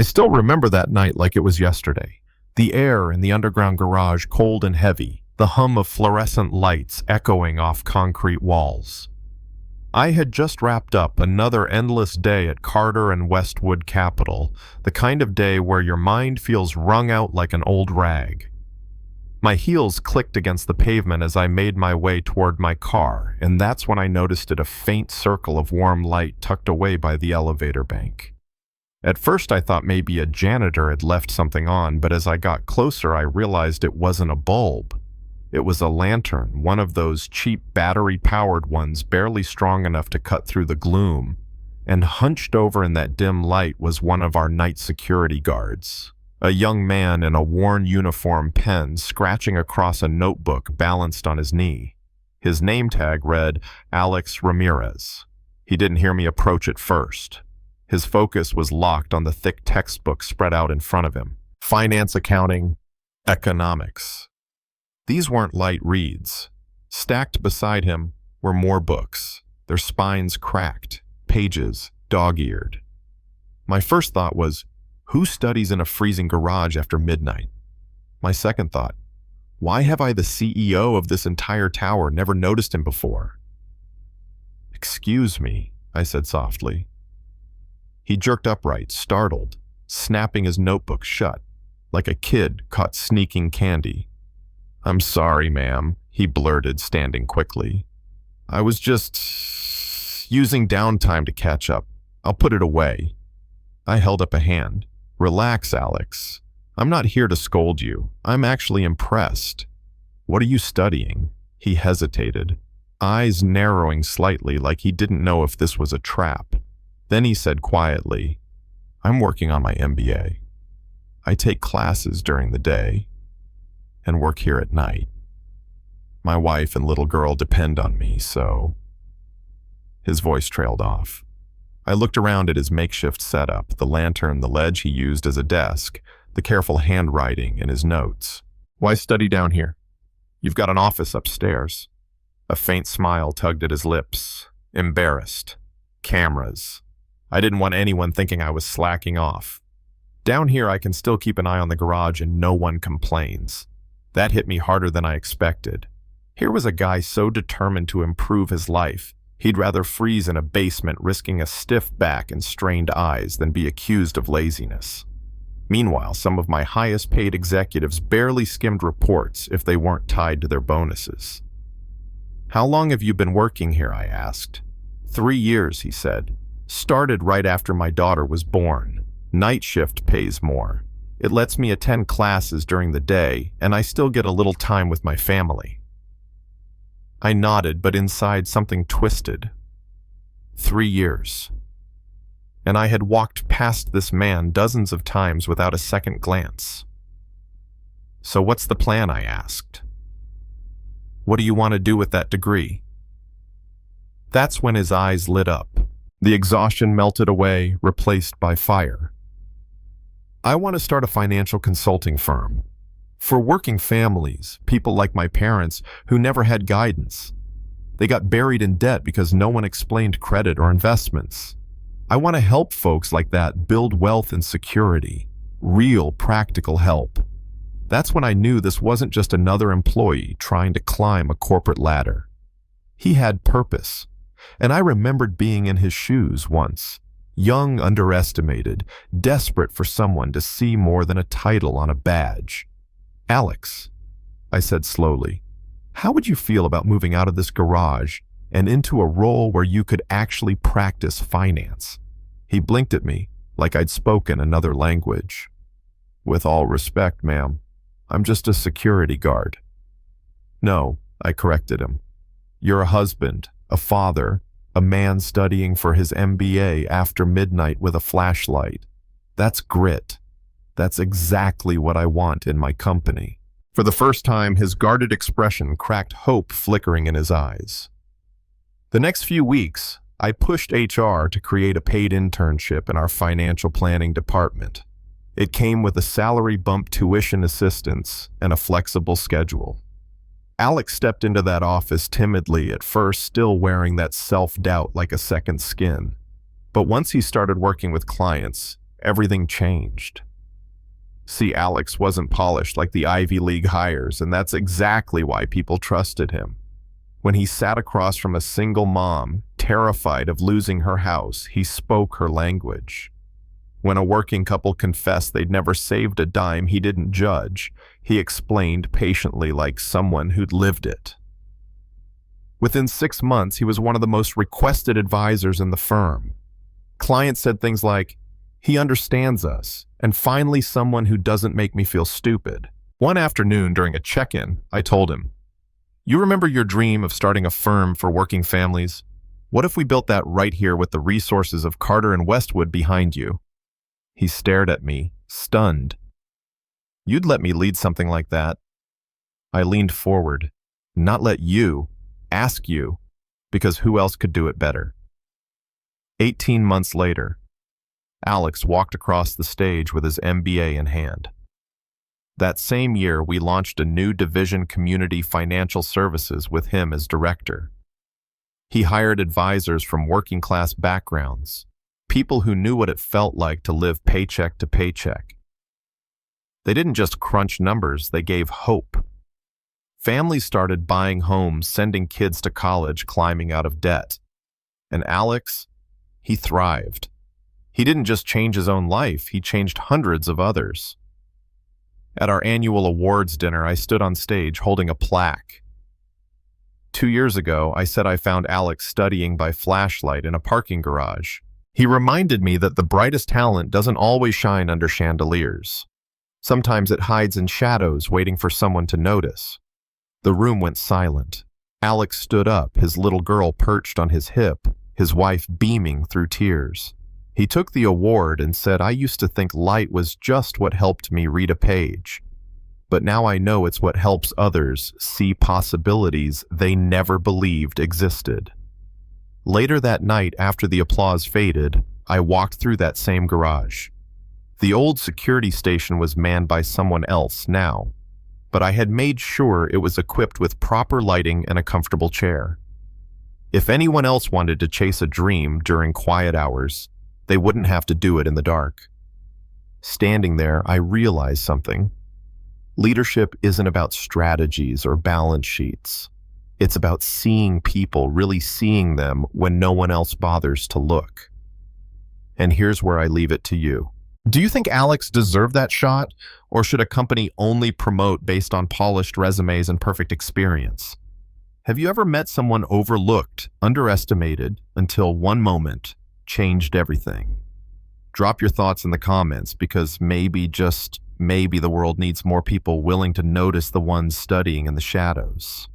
I still remember that night like it was yesterday. The air in the underground garage cold and heavy, the hum of fluorescent lights echoing off concrete walls. I had just wrapped up another endless day at Carter and Westwood Capital, the kind of day where your mind feels wrung out like an old rag. My heels clicked against the pavement as I made my way toward my car, and that's when I noticed a faint circle of warm light tucked away by the elevator bank. At first I thought maybe a janitor had left something on, but as I got closer I realized it wasn't a bulb. It was a lantern, one of those cheap battery-powered ones barely strong enough to cut through the gloom, and hunched over in that dim light was one of our night security guards. A young man in a worn uniform pen scratching across a notebook balanced on his knee. His name tag read Alex Ramirez. He didn't hear me approach at first. His focus was locked on the thick textbook spread out in front of him. Finance, accounting, economics. These weren't light reads. Stacked beside him were more books, their spines cracked, pages dog-eared. My first thought was, who studies in a freezing garage after midnight? My second thought, why have I, the CEO of this entire tower, never noticed him before? "Excuse me," I said softly. He jerked upright, startled, snapping his notebook shut, like a kid caught sneaking candy. "I'm sorry, ma'am," he blurted, standing quickly. "I was just using downtime to catch up. I'll put it away." I held up a hand. "Relax, Alex. I'm not here to scold you. I'm actually impressed." "What are you studying?" He hesitated, eyes narrowing slightly like he didn't know if this was a trap. Then he said quietly, "I'm working on my MBA. I take classes during the day and work here at night. My wife and little girl depend on me, so—" His voice trailed off. I looked around at his makeshift setup, the lantern, the ledge he used as a desk, the careful handwriting in his notes. "Why study down here? You've got an office upstairs." A faint smile tugged at his lips. Embarrassed. Cameras. I didn't want anyone thinking I was slacking off. Down here I can still keep an eye on the garage and no one complains. That hit me harder than I expected. Here was a guy so determined to improve his life, he'd rather freeze in a basement risking a stiff back and strained eyes than be accused of laziness. Meanwhile, some of my highest paid executives barely skimmed reports if they weren't tied to their bonuses. "How long have you been working here?" I asked. 3 years, he said. "Started right after my daughter was born. Night shift pays more. It lets me attend classes during the day, and I still get a little time with my family." I nodded, but inside something twisted. 3 years. And I had walked past this man dozens of times without a second glance. "So what's the plan?" I asked. "What do you want to do with that degree?" That's when his eyes lit up. The exhaustion melted away, replaced by fire. "I want to start a financial consulting firm. For working families, people like my parents who never had guidance. They got buried in debt because no one explained credit or investments. I want to help folks like that build wealth and security. Real, practical help." That's when I knew this wasn't just another employee trying to climb a corporate ladder. He had purpose. And I remembered being in his shoes once, young, underestimated, desperate for someone to see more than a title on a badge. "Alex," I said slowly, "how would you feel about moving out of this garage and into a role where you could actually practice finance?" He blinked at me like I'd spoken another language. "With all respect, ma'am, I'm just a security guard." "No," I corrected him. "You're a husband, a father, a man studying for his MBA after midnight with a flashlight. That's grit. That's exactly what I want in my company." For the first time, his guarded expression cracked hope flickering in his eyes. The next few weeks, I pushed HR to create a paid internship in our financial planning department. It came with a salary bump, tuition assistance, and a flexible schedule. Alex stepped into that office timidly at first, still wearing that self-doubt like a second skin. But once he started working with clients, everything changed. See, Alex wasn't polished like the Ivy League hires, and that's exactly why people trusted him. When he sat across from a single mom, terrified of losing her house, he spoke her language. When a working couple confessed they'd never saved a dime, he didn't judge. He explained patiently like someone who'd lived it. Within 6 months, he was one of the most requested advisors in the firm. Clients said things like, "He understands us," and finally someone who doesn't make me feel stupid. One afternoon during a check-in, I told him, "You remember your dream of starting a firm for working families? What if we built that right here with the resources of Carter and Westwood behind you?" He stared at me, stunned. "You'd let me lead something like that?" I leaned forward. "Not let you, ask you, because who else could do it better?" 18 months later, Alex walked across the stage with his MBA in hand. That same year, we launched a new division, Community Financial Services, with him as director. He hired advisors from working-class backgrounds, people who knew what it felt like to live paycheck to paycheck. They didn't just crunch numbers, they gave hope. Families started buying homes, sending kids to college, climbing out of debt. And Alex, he thrived. He didn't just change his own life, he changed hundreds of others. At our annual awards dinner, I stood on stage holding a plaque. 2 years ago, I said I found Alex studying by flashlight in a parking garage. He reminded me that the brightest talent doesn't always shine under chandeliers. Sometimes it hides in shadows, waiting for someone to notice. The room went silent. Alex stood up, his little girl perched on his hip, his wife beaming through tears. He took the award and said, "I used to think light was just what helped me read a page. But now I know it's what helps others see possibilities they never believed existed." Later that night, after the applause faded, I walked through that same garage. The old security station was manned by someone else now, but I had made sure it was equipped with proper lighting and a comfortable chair. If anyone else wanted to chase a dream during quiet hours, they wouldn't have to do it in the dark. Standing there, I realized something. Leadership isn't about strategies or balance sheets. It's about seeing people, really seeing them when no one else bothers to look. And here's where I leave it to you. Do you think Alex deserved that shot, or should a company only promote based on polished resumes and perfect experience? Have you ever met someone overlooked, underestimated, until one moment changed everything? Drop your thoughts in the comments, because maybe, just maybe, the world needs more people willing to notice the ones studying in the shadows.